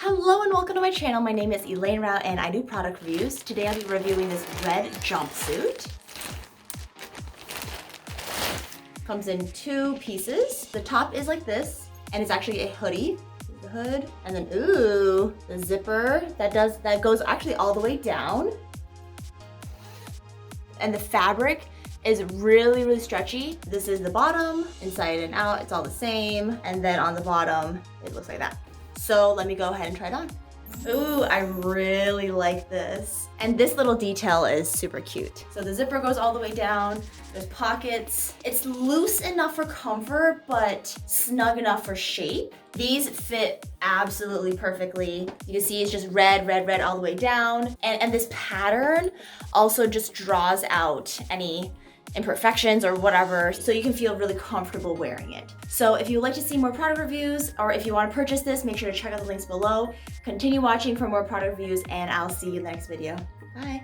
Hello and welcome to my channel. My name is Elaine Rau and I do product reviews. Today I'll be reviewing this red jumpsuit. Comes in two pieces. The top is like this and it's actually a hoodie. The hood and then ooh, the zipper that goes actually all the way down. And the fabric is really stretchy. This is the bottom, inside and out, it's all the same. And then on the bottom, it looks like that. So let me go ahead and try it on. Ooh, I really like this. And this little detail is super cute. So the zipper goes all the way down. There's pockets. It's loose enough for comfort, but snug enough for shape. These fit absolutely perfectly. You can see it's just red all the way down. And this pattern also just draws out any imperfections or whatever, so you can feel really comfortable wearing it. So if you'd like to see more product reviews or if you want to purchase this, make sure to check out the links below. Continue watching for more product reviews and I'll see you in the next video. Bye.